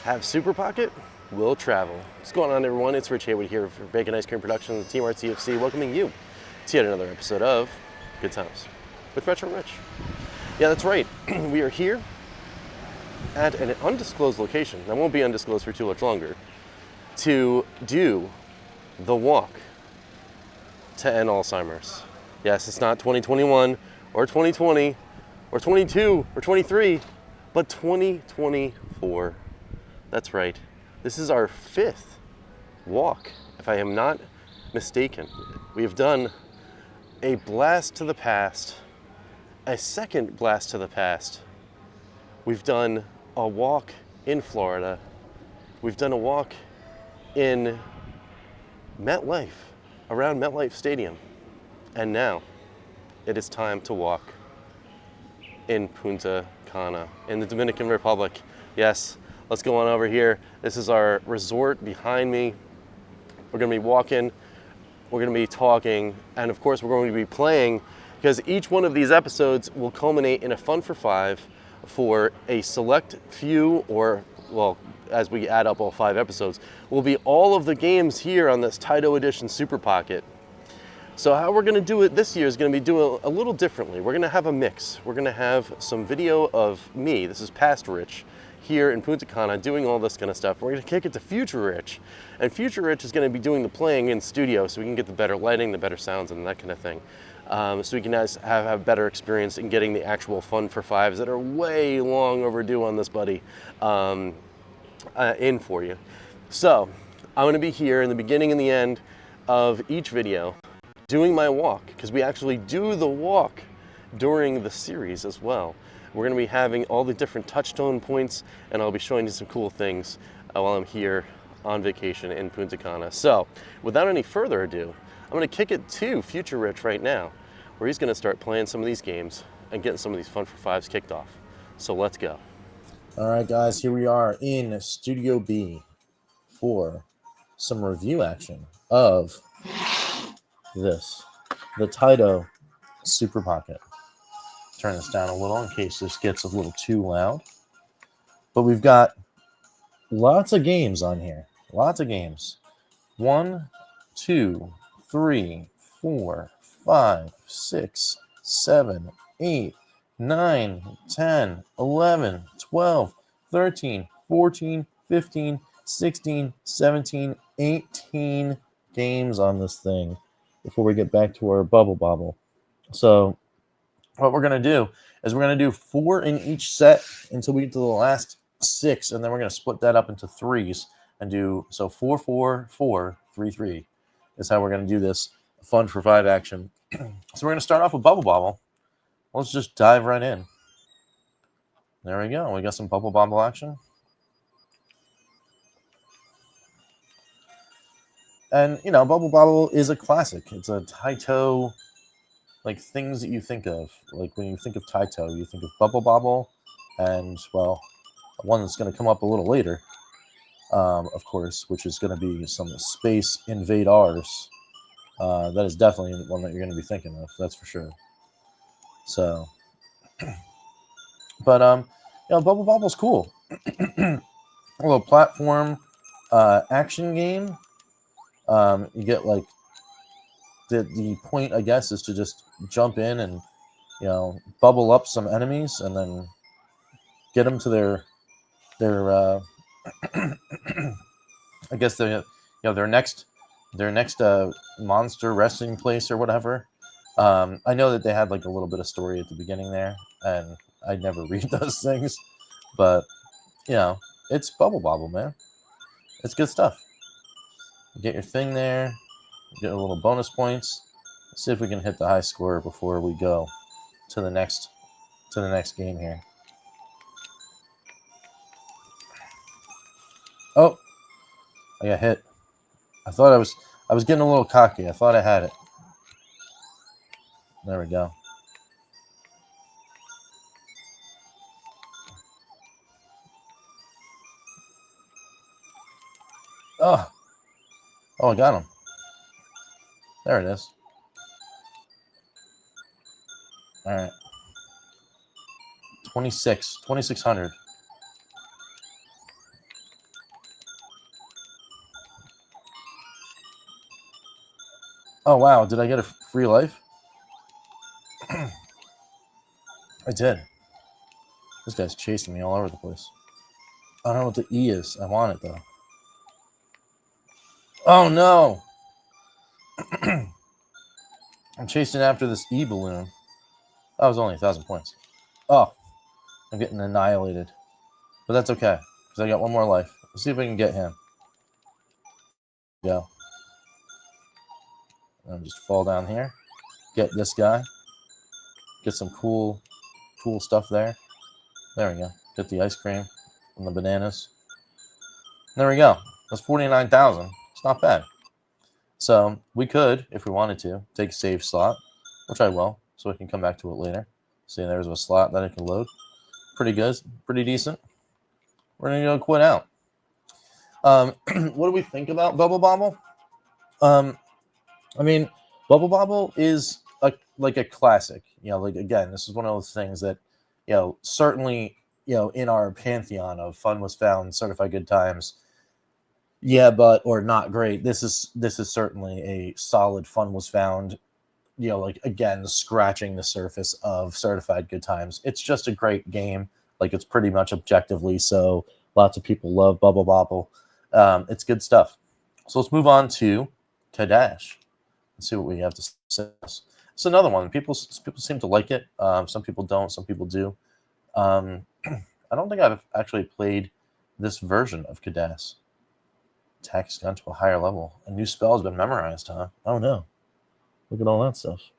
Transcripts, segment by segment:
Have Super Pocket, will travel. What's going on, everyone? It's Rich Haywood here for Bacon Ice Cream Productions, Team Art CFC, welcoming you to yet another episode of Good Times with Retro Rich. Yeah, that's right. We are here at an undisclosed location, that won't be undisclosed for too much longer, to do the walk to end Alzheimer's. Yes, it's not 2021 or 2020 or 22 or 23, but 2024. That's right. This is our 5th walk, if I am not mistaken. We have done a blast to the past, a second blast to the past. We've done a walk in Florida. We've done a walk in MetLife, around MetLife Stadium. And now it is time to walk in Punta Cana, in the Dominican Republic. Yes. Let's go on over here. This is our resort behind me. We're gonna be walking, we're gonna be talking, and of course we're going to be playing, because each one of these episodes will culminate in a Fun for Five for a select few, or, well, as we add up all 5 episodes, will be all of the games here on this Taito Edition Super Pocket. So how we're gonna do it this year is gonna be doing a little differently. We're gonna have a mix. We're gonna have some video of me, this is past Rich, here in Punta Cana doing all this kind of stuff. We're gonna kick it to Future Rich, and Future Rich is gonna be doing the playing in studio so we can get the better lighting, the better sounds, and that kind of thing. So we can have better experience in getting the actual Fun for Fives that are way long overdue on this buddy in for you. So I'm gonna be here in the beginning and the end of each video doing my walk, because we actually do the walk during the series as well. We're going to be having all the different touchstone points, and I'll be showing you some cool things while I'm here on vacation in Punta Cana. So, without any further ado, I'm going to kick it to Future Rich right now, where he's going to start playing some of these games and getting some of these Fun for Fives kicked off. So let's go. All right, guys, here we are in Studio B for some review action of this, the Taito Super Pocket. Turn this down a little in case this gets a little too loud. But we've got lots of games on here. Lots of games. 1, 2, 3, 4, 5, 6, 7, 8, 9, 10, 11, 12, 13, 14, 15, 16, 17, 18 games on this thing before we get back to our Bubble Bobble. So what we're going to do is we're going to do 4 in each set until we get to the last 6, and then we're going to split that up into 3s and do, so 4, 4, 4, 3, 3 is how we're going to do this Fun for 5 action. So we're going to start off with Bubble Bobble. Let's just dive right in. There we go. We got some Bubble Bobble action. And, you know, Bubble Bobble is a classic. It's a Taito, like, things that you think of. Like, when you think of Taito, you think of Bubble Bobble, and, well, one that's going to come up a little later, of course, which is going to be some Space Invaders. That is definitely one that you're going to be thinking of, that's for sure. So, but, you know, Bubble Bobble's cool. A little platform action game. You get, like, the point, I guess, is to just jump in and, you know, bubble up some enemies and then get them to their I guess their next monster resting place or whatever. I know that they had like a little bit of story at the beginning there, and I never read those things, but you know, it's Bubble Bobble, man. It's good stuff. You get your thing there. Get a little bonus points. Let's see if we can hit the high score before we go to the next game here. Oh, I got hit. I thought I was getting a little cocky. I thought I had it. There we go. Oh, I got him. There it is. All right. 2600. Oh, wow. Did I get a free life? I did. This guy's chasing me all over the place. I don't know what the E is. I want it, though. Oh, no. I'm chasing after this E balloon. That was only 1,000 points. Oh, I'm getting annihilated. But that's okay, because I got one more life. Let's see if we can get him. Go. And just fall down here. Get this guy. Get some cool stuff there. There we go. Get the ice cream and the bananas. There we go. That's 49,000. It's not bad. So we could, if we wanted to, take a save slot, which I will, so we can come back to it later. See, there's a slot that I can load. Pretty good. Pretty decent. We're going to go quit out. What do we think about Bubble Bobble? I mean, Bubble Bobble is like a classic. Like, again, this is one of those things that, certainly, in our pantheon of fun was found, certified good times. Yeah, but or not great. This is certainly a solid fun was found. Like, again, scratching the surface of certified good times. It's just a great game. Like, it's pretty much objectively so. Lots of people love Bubble Bobble. It's good stuff. So let's move on to Kadash. Let's see what we have to say. It's another one. People seem to like it. Some people don't. Some people do. I don't think I've actually played this version of Kadash. Attack has gone to a higher level. A new spell has been memorized, huh? Oh no. Look at all that stuff.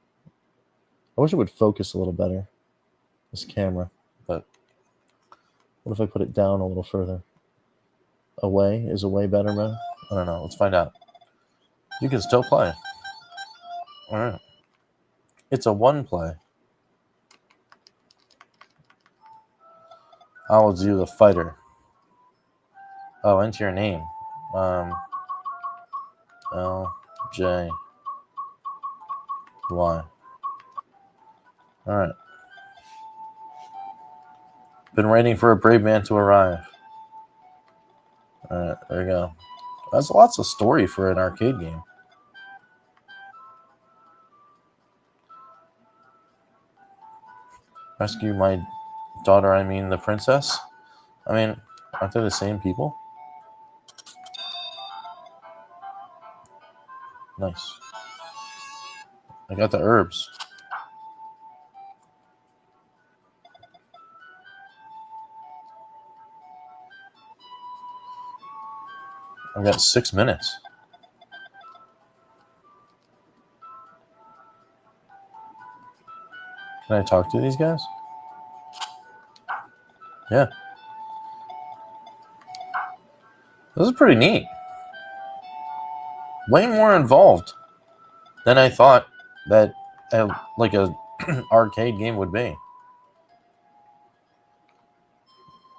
I wish it would focus a little better, this camera. But what if I put it down a little further? Away? Is away better, man? I don't know. Let's find out. You can still play. All right. It's a one play. I will do the fighter. Oh, enter your name. L-J-Y. All right. Been waiting for a brave man to arrive. All right, there you go. That's lots of story for an arcade game. Rescue my daughter, I mean the princess. I mean, aren't they the same people? Nice. I got the herbs. I've got 6 minutes. Can I talk to these guys? Yeah. This is pretty neat. Way more involved than I thought that like a arcade game would be.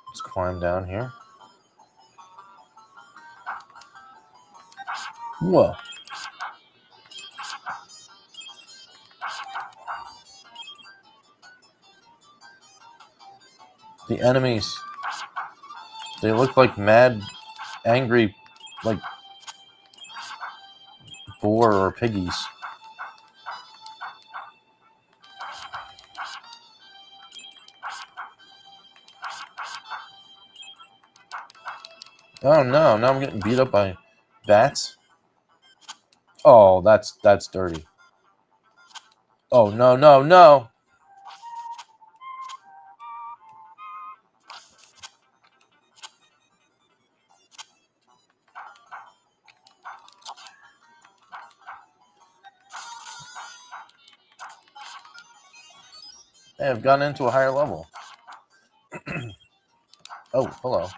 Let's climb down here. Whoa. The enemies, they look like mad, angry, like boar or piggies. Oh no, now I'm getting beat up by bats. Oh, that's dirty. Oh no, no, no. Hey, I've gotten into a higher level. Oh, hello.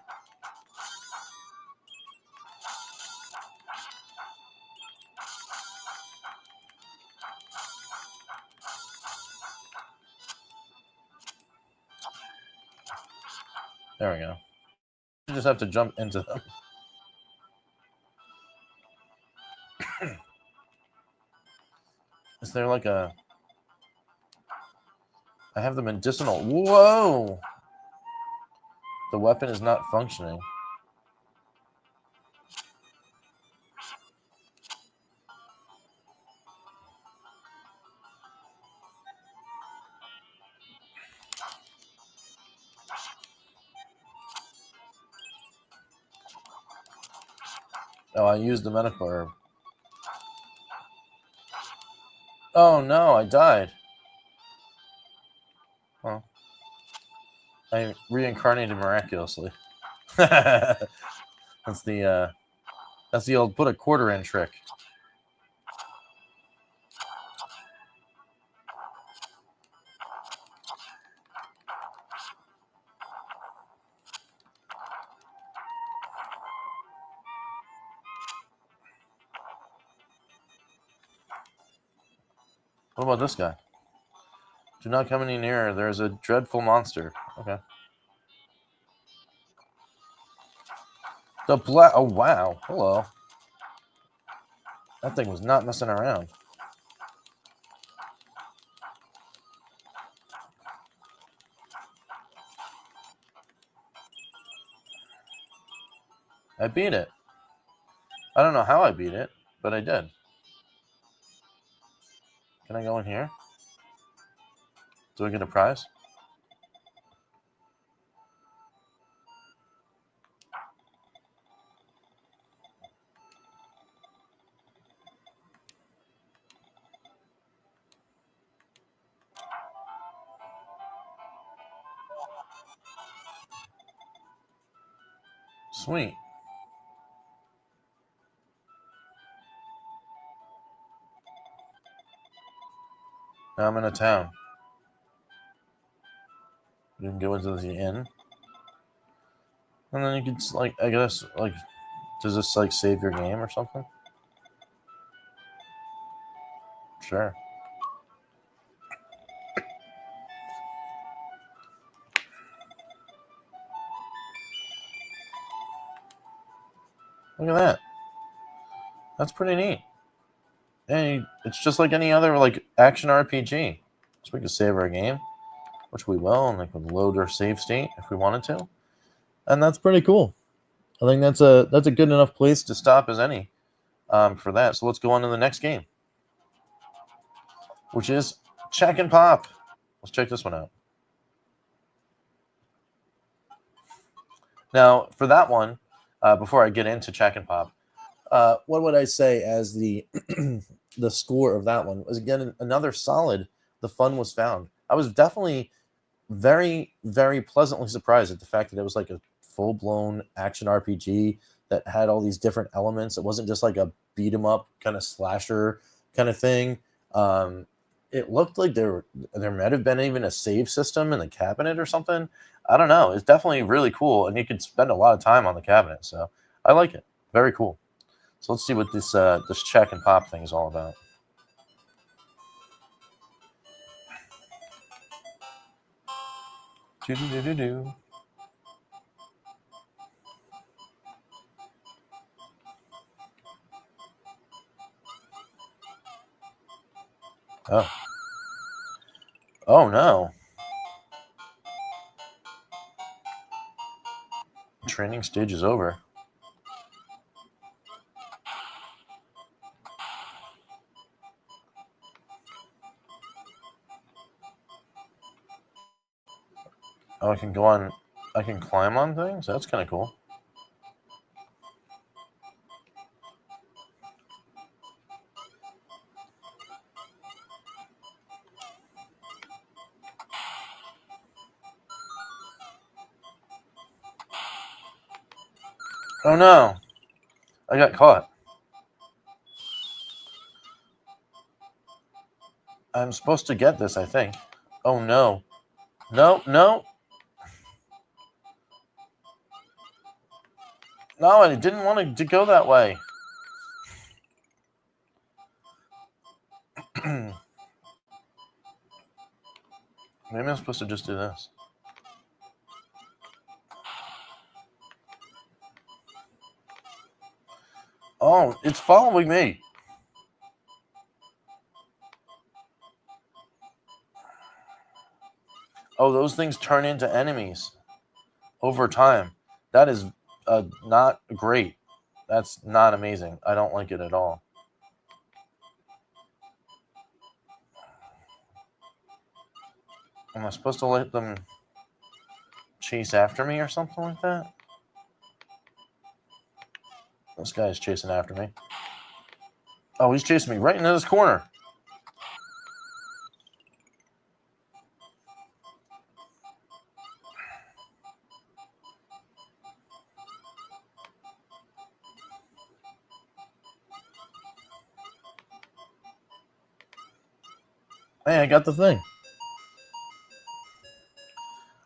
There we go. You just have to jump into them. Is there like a... I have the medicinal... Whoa! The weapon is not functioning. Oh, I used the medical herb. Oh no, I died. Well, I reincarnated miraculously. That's the old put a quarter in trick. What about this guy? Do not come any nearer. There is a dreadful monster. Okay. The black. Oh wow. Hello. That thing was not messing around. I beat it. I don't know how I beat it, but I did. Can I go in here? Do I get a prize? Sweet. Now I'm in a town. You can go into the inn. And then you can, like, I guess, like, does this, like, save your game or something? Sure. Look at that. That's pretty neat. And it's just like any other, like, action RPG. So we can save our game, which we will, and we can load our save state if we wanted to. And that's pretty cool. I think that's a good enough place to stop as any for that. So let's go on to the next game, which is Check and Pop. Let's check this one out. Now, for that one, before I get into Check and Pop, what would I say as the the score of that one was, again, another solid. The fun was found. I was definitely very, very pleasantly surprised at the fact that it was like a full-blown action RPG that had all these different elements. It wasn't just like a beat 'em up kind of slasher kind of thing. It looked like there might have been even a save system in the cabinet or something. I don't know. It's definitely really cool, and you could spend a lot of time on the cabinet. So I like it. Very cool. So let's see what this this Check and Pop thing is all about. Do-do-do-do-do. Oh. Oh no. Training stage is over. Oh, I can go on. I can climb on things? That's kind of cool. Oh no. I got caught. I'm supposed to get this, I think. Oh no. No, no. No, I didn't want to go that way. Maybe I'm supposed to just do this. Oh, it's following me. Oh, those things turn into enemies over time. That is not great. That's not amazing. I don't like it at all. Am I supposed to let them chase after me or something like that? This guy's chasing after me. Oh, he's chasing me right into this corner. Hey, I got the thing.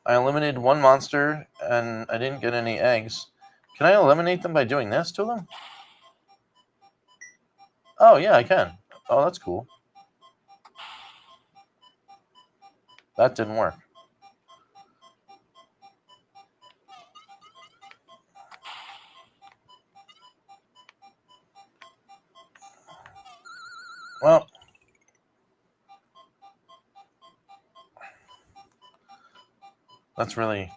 I eliminated one monster, and I didn't get any eggs. Can I eliminate them by doing this to them? Oh, yeah, I can. Oh, that's cool. That didn't work. Well, that's really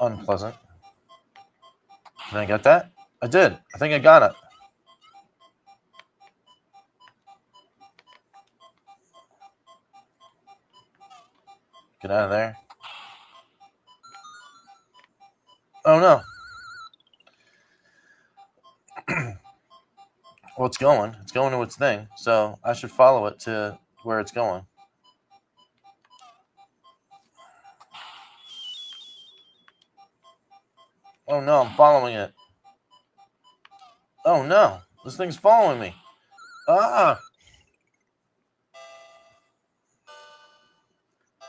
unpleasant. Can I get that? I did. I think I got it. Get out of there. Oh, no. Well, it's going. It's going to its thing. So I should follow it to where it's going. Oh, no. I'm following it. Oh, no. This thing's following me. Ah!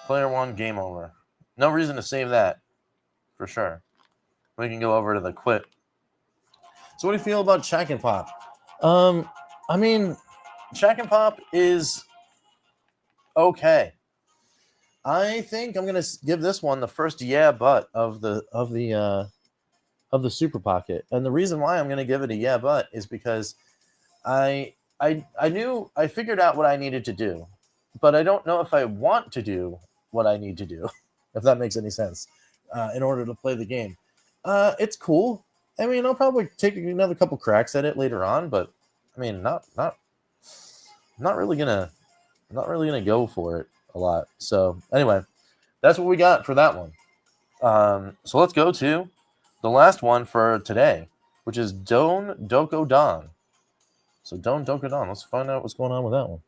Player 1, game over. No reason to save that. For sure. We can go over to the quit. So what do you feel about Shack and Pop? I mean, Shack and Pop is okay. I think I'm gonna give this one the first but of the Super Pocket, and the reason why I'm gonna give it a but is because I figured out what I needed to do, but I don't know if I want to do what I need to do, if that makes any sense, in order to play the game. It's cool. I mean, I'll probably take another couple cracks at it later on, but I mean, not really gonna go for it a lot. So anyway, that's what we got for that one. So let's go to the last one for today, which is Don Doko Don. So Don Doko Don. Let's find out what's going on with that one.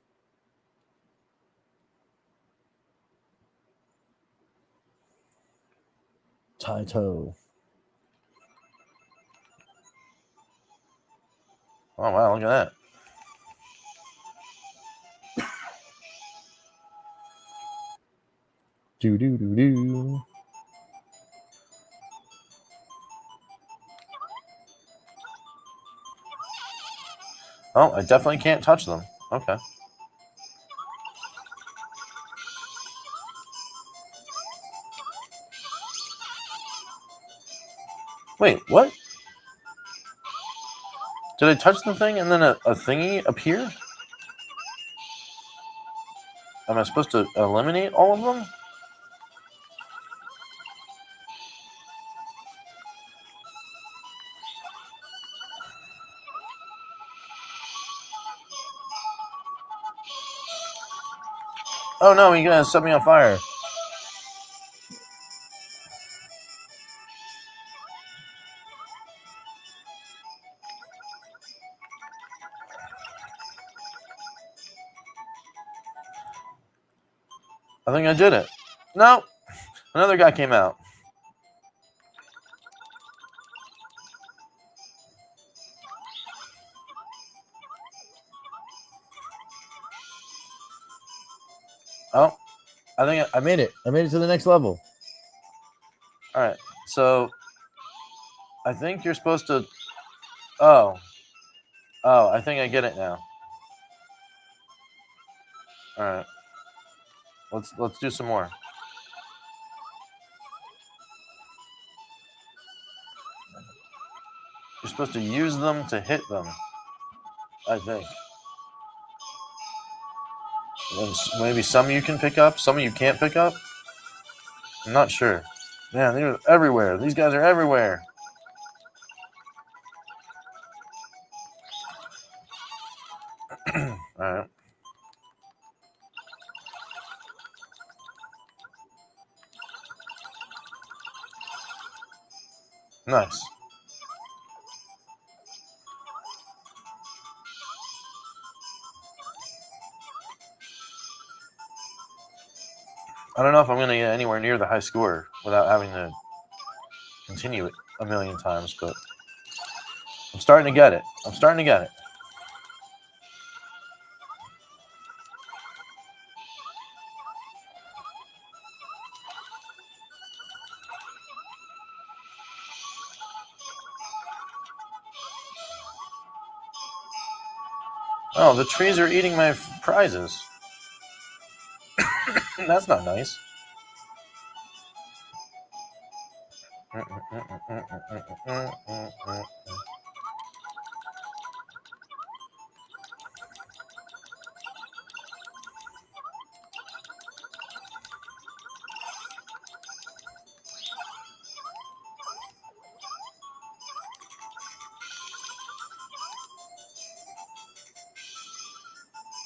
Taito. Oh wow, look at that. Do. Oh, I definitely can't touch them. Okay. Wait, what? Did I touch the thing and then a thingy appeared? Am I supposed to eliminate all of them? Oh no, you're gonna set me on fire. I think I did it. No, another guy came out. Oh, I think I made it. I made it to the next level. All right, so I think you're supposed to. Oh, I think I get it now. All right, let's do some more. You're supposed to use them to hit them, I think. And maybe some you can pick up, some you can't pick up. I'm not sure. Man, they're everywhere. These guys are everywhere. All right. Nice. I don't know if I'm going to get anywhere near the high score without having to continue it a million times, but I'm starting to get it. I'm starting to get it. Oh, the trees are eating my prizes. That's not nice.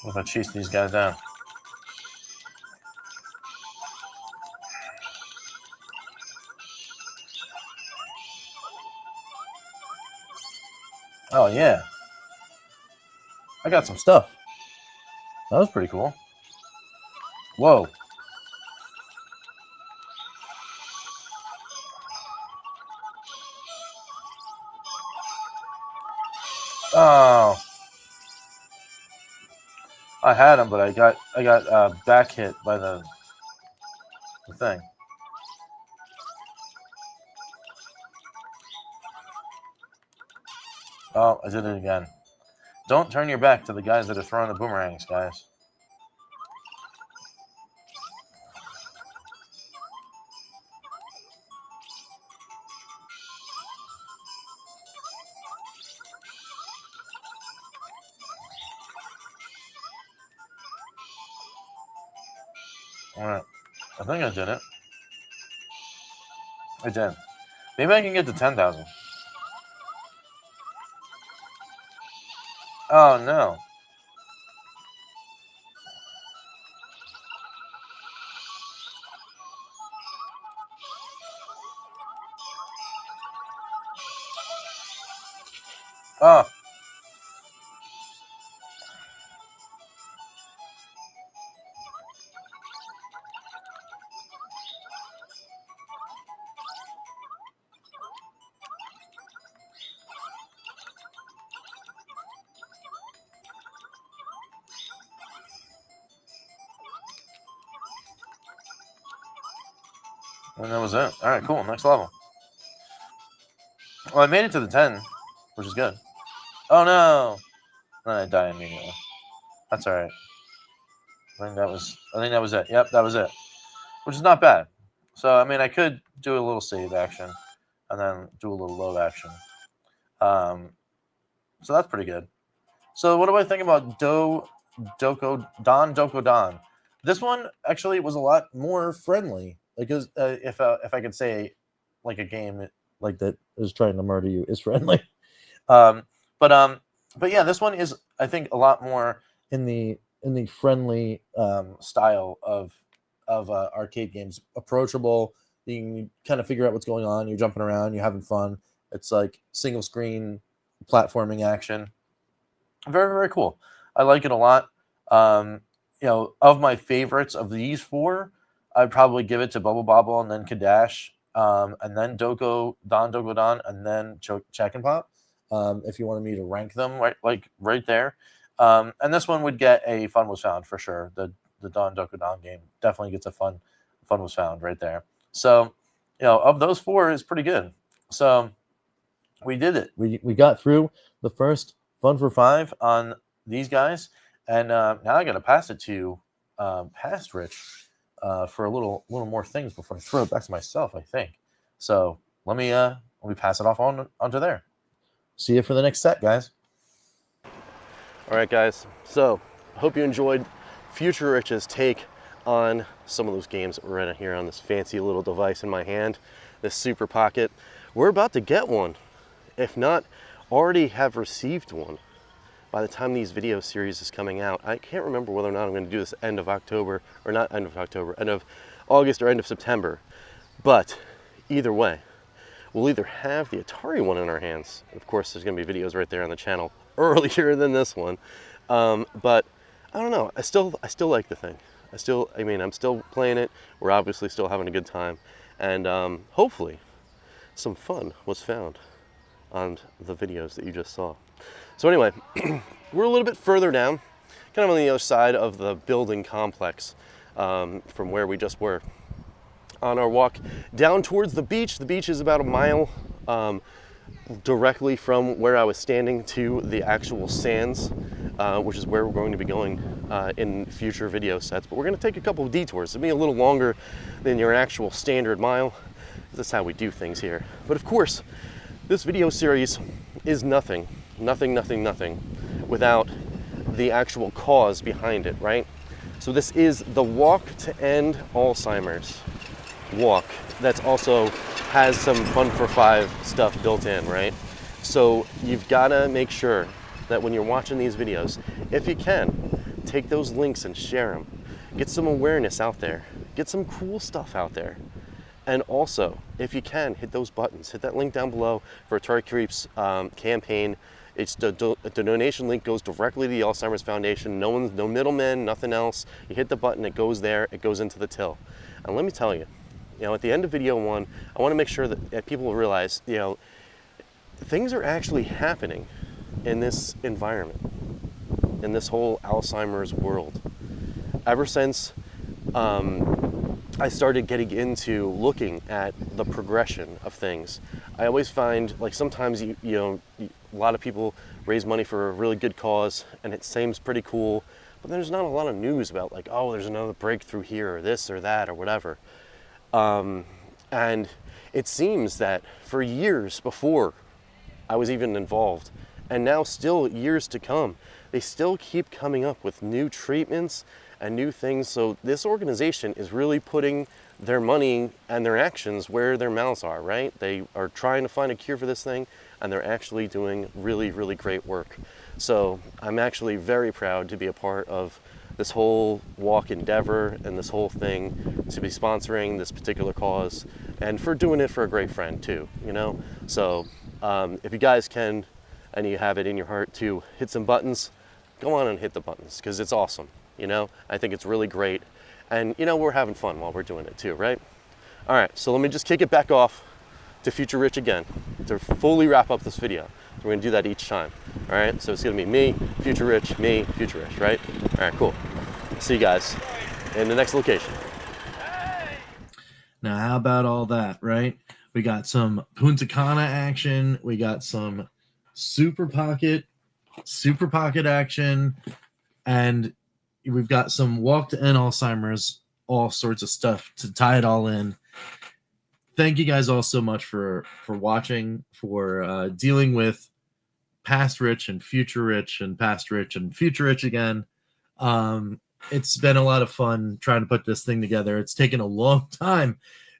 What if I chase these guys down? Oh, yeah. I got some stuff. That was pretty cool. Whoa. Oh. I had him, but I got back hit by the thing. Oh, I did it again. Don't turn your back to the guys that are throwing the boomerangs, guys. All right. I think I did it. I did. Maybe I can get to 10,000. Oh, no. Oh. And that was it. All right, cool. Next level. Well, I made it to the 10, which is good. Oh, no. Then I die immediately. That's all right. I think that was it. Yep, that was it. Which is not bad. So, I mean, I could do a little save action and then do a little load action. So that's pretty good. So what do I think about Doko Don? This one actually was a lot more friendly. Because if I could say, like, a game like that is trying to murder you is friendly. But yeah, this one is, I think, a lot more in the friendly style of arcade games. Approachable. You can kind of figure out what's going on. You're jumping around. You're having fun. It's like single screen platforming action. Very, very cool. I like it a lot. Of my favorites of these four, I'd probably give it to Bubble Bobble and then Kadash, and then Doko Don, and then Check and Pop. If you wanted me to rank them right there. And this one would get a Fun Was Found for sure. The Doko Don game definitely gets a Fun Was Found right there. So, of those four is pretty good. So we did it. We got through the first Fun for 5 on these guys, and now I got to pass it to past Rich for a little more things before I throw it back to myself, I think. So let me pass it off onto there. See you for the next set, guys. All right, guys. So I hope you enjoyed Future Rich's take on some of those games that were right here on this fancy little device in my hand, this Super Pocket. We're about to get one, if not already have received one by the time these video series is coming out. I can't remember whether or not I'm going to do this end of October, or not end of October, end of August or end of September. But either way, we'll either have the Atari one in our hands. Of course, there's going to be videos right there on the channel earlier than this one. But I don't know. I still like the thing. I'm still playing it. We're obviously still having a good time, and hopefully some fun was found on the videos that you just saw. So anyway, we're a little bit further down, kind of on the other side of the building complex from where we just were. On our walk down towards the beach is about a mile directly from where I was standing to the actual sands, which is where we're going to be going in future video sets. But we're going to take a couple of detours. It'll be a little longer than your actual standard mile. That's how we do things here. But of course, this video series is nothing without the actual cause behind it, right? So this is the Walk to End Alzheimer's walk that's also has some Fun for 5 stuff built in, right? So you've got to make sure that when you're watching these videos, if you can, take those links and share them. Get some awareness out there. Get some cool stuff out there. And also, if you can, hit those buttons. Hit that link down below for Atari Creeps campaign. It's the donation link goes directly to the Alzheimer's Foundation. No middlemen, nothing else. You hit the button, it goes there, it goes into the till. And let me tell you, at the end of video 1, I want to make sure that people realize, things are actually happening in this environment, in this whole Alzheimer's world. Ever since I started getting into looking at the progression of things, I always find, like, sometimes a lot of people raise money for a really good cause and it seems pretty cool, but there's not a lot of news about, like, oh, there's another breakthrough here or this or that or whatever. And it seems that for years before I was even involved, and now still years to come, they still keep coming up with new treatments and new things. So this organization is really putting their money and their actions where their mouths are, right? They are trying to find a cure for this thing, and they're actually doing really, really great work. So I'm actually very proud to be a part of this whole walk endeavor and this whole thing, to be sponsoring this particular cause, and for doing it for a great friend too, So if you guys can, and you have it in your heart to hit some buttons, go on and hit the buttons, because it's awesome. I think it's really great, and we're having fun while we're doing it too, right? All right, so let me just kick it back off to Future Rich again to fully wrap up this video. We're gonna do that each time. All right, so it's gonna be me, Future Rich, right? All right, cool. See you guys in the next location. Now, how about all that, right? We got some Punta Cana action. We got some Super Pocket action, and we've got some Walk to End Alzheimer's, all sorts of stuff to tie it all in. Thank you guys all so much for watching, for dealing with Past Rich and Future Rich and Past Rich and Future Rich again. It's been a lot of fun trying to put this thing together. It's taken a long time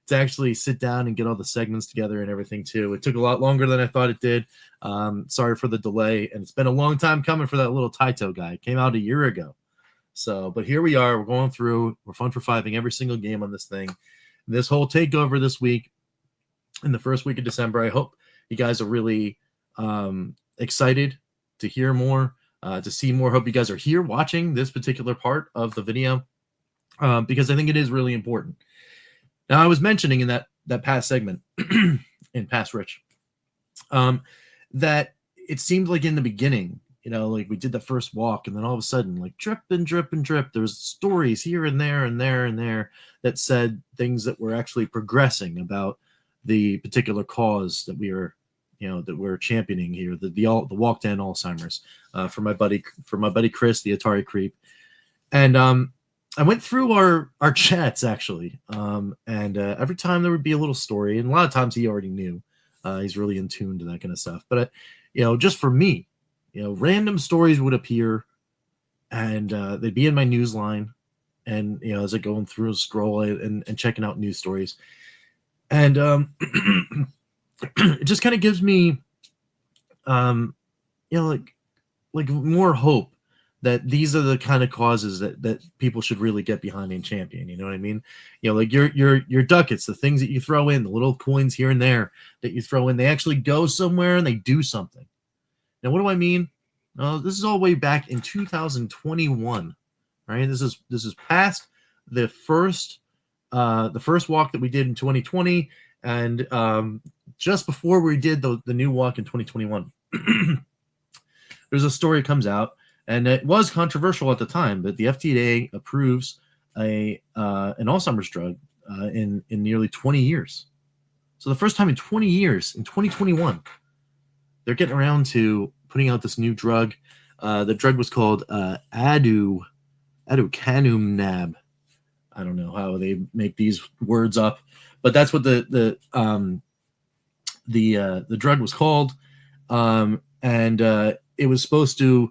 to actually sit down and get all the segments together and everything too. It took a lot longer than I thought it did. Sorry for the delay, and it's been a long time coming for that little Taito guy. It came out a year ago. So, but here we are. We're going through. We're Fun for Fiving every single game on this thing. This whole takeover this week, in the first week of December. I hope you guys are really excited to hear more, to see more. Hope you guys are here watching this particular part of the video, because I think it is really important. Now, I was mentioning in that past segment, in Past Rich, that it seemed like in the beginning, like we did the first walk, and then all of a sudden, like drip and drip and drip, there's stories here and there and there and there that said things that were actually progressing about the particular cause that we are, that we're championing here, the Walk to End Alzheimer's, for my buddy Chris, the Atari Creep. And I went through our chats actually, and every time there would be a little story, and a lot of times he already knew. He's really in tune to that kind of stuff. But just for me, random stories would appear, and they'd be in my news line, and as I going through a scroll and checking out news stories, and it just kind of gives me, like more hope that these are the kind of causes that people should really get behind and champion. You know what I mean? Like your ducats, the things that you throw in, the little coins here and there that you throw in, they actually go somewhere and they do something. Now, what do I mean? This is all way back in 2021, right? This is past the first walk that we did in 2020, and just before we did the new walk in 2021, there's a story that comes out, and it was controversial at the time, but the FDA approves an Alzheimer's drug in nearly 20 years. So the first time in 20 years, in 2021, they're getting around to putting out this new drug. The drug was called aducanumab. I don't know how they make these words up, but that's what the drug was called, and it was supposed to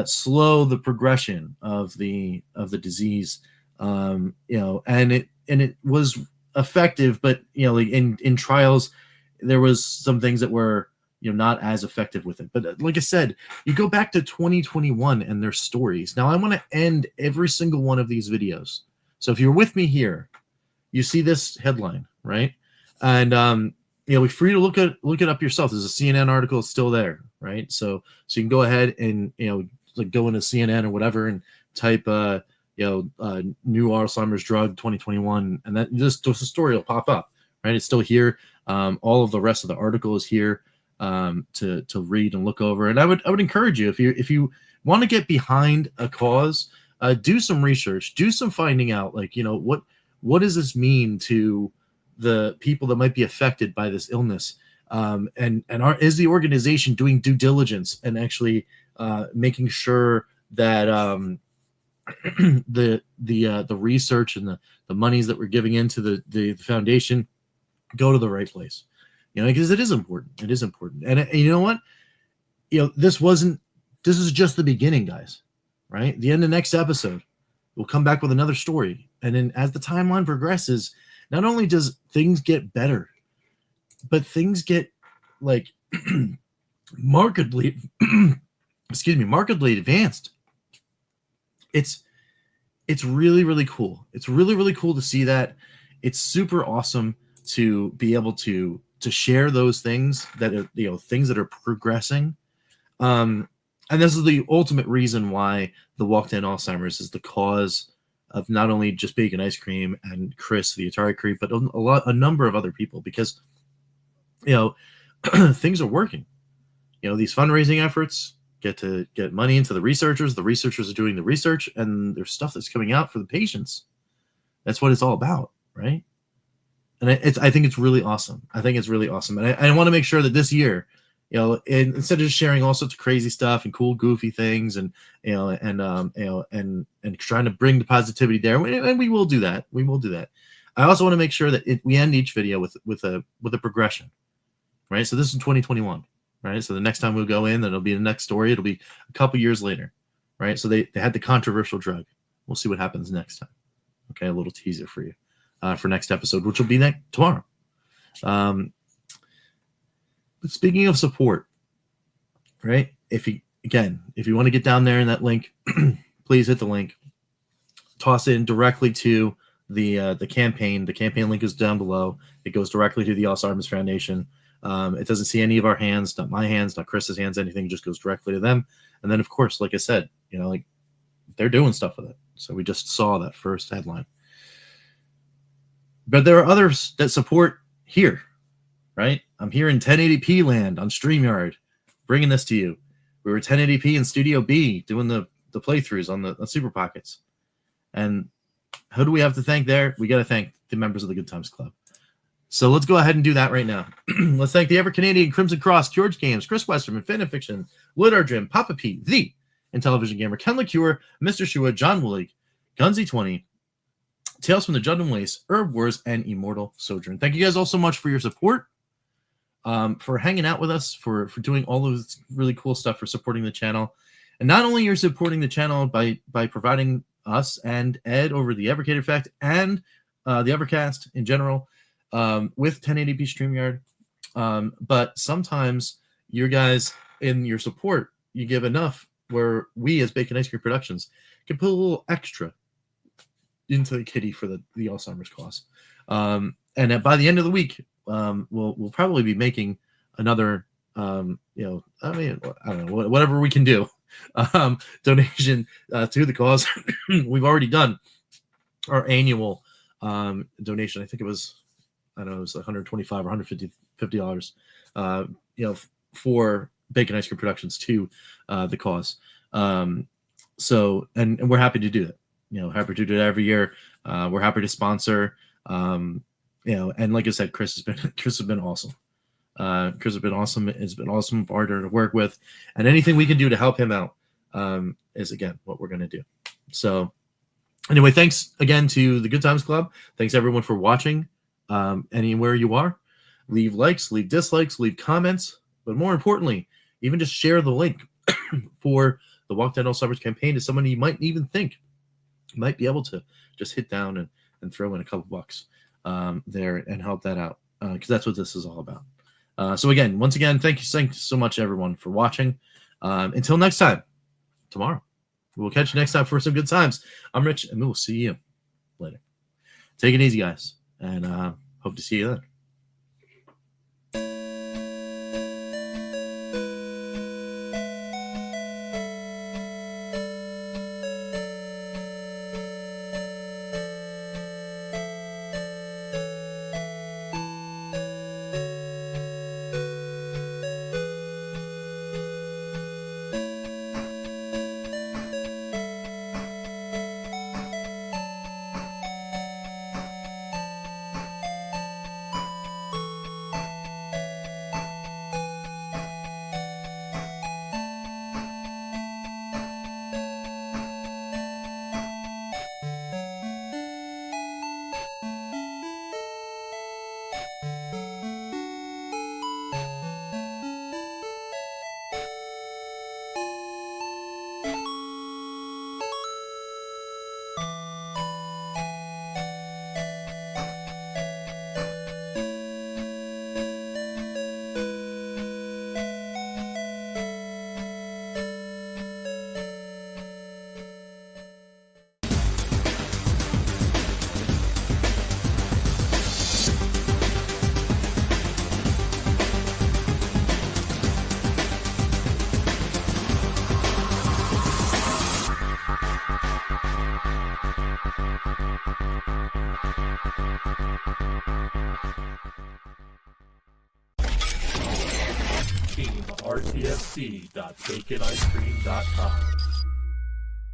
slow the progression of the disease, and it was effective, but like in trials, there was some things that were not as effective with it. But like I said, you go back to 2021 and their stories. Now I want to end every single one of these videos. So if you're with me here, you see this headline, right? And be free to look it up yourself. There's a CNN article still there, right? So you can go ahead and like go into CNN or whatever and type new Alzheimer's drug 2021, and that just the story will pop up, right? It's still here. All of the rest of the article is here to read and look over. And I would encourage you, if you want to get behind a cause, do some research, do some finding out, like what does this mean to the people that might be affected by this illness, and is the organization doing due diligence and actually making sure that the research and the monies that we're giving into the foundation go to the right place, because it is important. It is important. And you know what? This is just the beginning, guys, right? The end of next episode, we'll come back with another story. And then as the timeline progresses, not only does things get better, but things get like markedly advanced. It's really, really cool. It's really, really cool to see that. It's super awesome to be able to share those things that are, things that are progressing. And this is the ultimate reason why the Walk to End Alzheimer's is the cause of not only just Bacon Ice Cream and Chris, the Atari Creep, but a number of other people, because, things are working. These fundraising efforts get money into the researchers. The researchers are doing the research, and there's stuff that's coming out for the patients. That's what it's all about, right? And I think it's really awesome. I think it's really awesome. And I want to make sure that this year, instead of just sharing all sorts of crazy stuff and cool, goofy things, and trying to bring the positivity there, and we will do that. We will do that. I also want to make sure that we end each video with a progression, right? So this is 2021, right? So the next time we'll go in, then it'll be the next story. It'll be a couple years later, right? So they had the controversial drug. We'll see what happens next time. Okay, a little teaser for you for next episode, which will be tomorrow. But speaking of support, right? If you want to get down there in that link, please hit the link. Toss it in directly to the campaign. The campaign link is down below. It goes directly to the Alzheimer's Foundation. It doesn't see any of our hands, not my hands, not Chris's hands, anything. It just goes directly to them. And then, of course, like I said, they're doing stuff with it. So we just saw that first headline. But there are others that support here, right? I'm here in 1080p land on StreamYard, bringing this to you. We were 1080p in Studio B doing the playthroughs on the Super Pockets. And who do we have to thank there? We got to thank the members of the Good Times Club. So let's go ahead and do that right now. Let's thank the EverCanadian, Crimson Cross, George Games, Chris Westerman, Fan and Fiction, Lidar Jim, Papa P, The Intellivision Gamer, Ken LaCure, Mr. Shua, John Willig, Gunzy20, Tales from the Judgment Waste, Herb Wars, and Immortal Sojourn. Thank you guys all so much for your support, for hanging out with us, for doing all of this really cool stuff, for supporting the channel. And not only you're supporting the channel by providing us and Ed over the Evercated Effect and the Evercast in general with 1080p StreamYard, but sometimes you guys in your support, you give enough where we as Bacon Ice Cream Productions can put a little extra into the kitty for the Alzheimer's cause. And by the end of the week, we'll probably be making another, I don't know, whatever we can do, donation to the cause. We've already done our annual donation. I think it was, I don't know, it was $125 or $150, for Bacon Ice Cream Productions to the cause. So, and we're happy to do that. Happy to do it every year. We're happy to sponsor. And like I said, Chris has been awesome. Chris has been awesome. It's been awesome partner to work with, and anything we can do to help him out is again what we're going to do. So anyway, thanks again to the Good Times Club. Thanks everyone for watching. Anywhere you are, leave likes, leave dislikes, leave comments, but more importantly, even just share the link for the Walk Down Alzheimer's campaign to someone you might even think might be able to just hit down and throw in a couple bucks there and help that out, because that's what this is all about. So again, once again, thank you so much everyone for watching. Until next time, tomorrow. We'll catch you next time for some good times. I'm Rich, and we'll see you later. Take it easy, guys, and hope to see you then. RTFC.baconicecream.com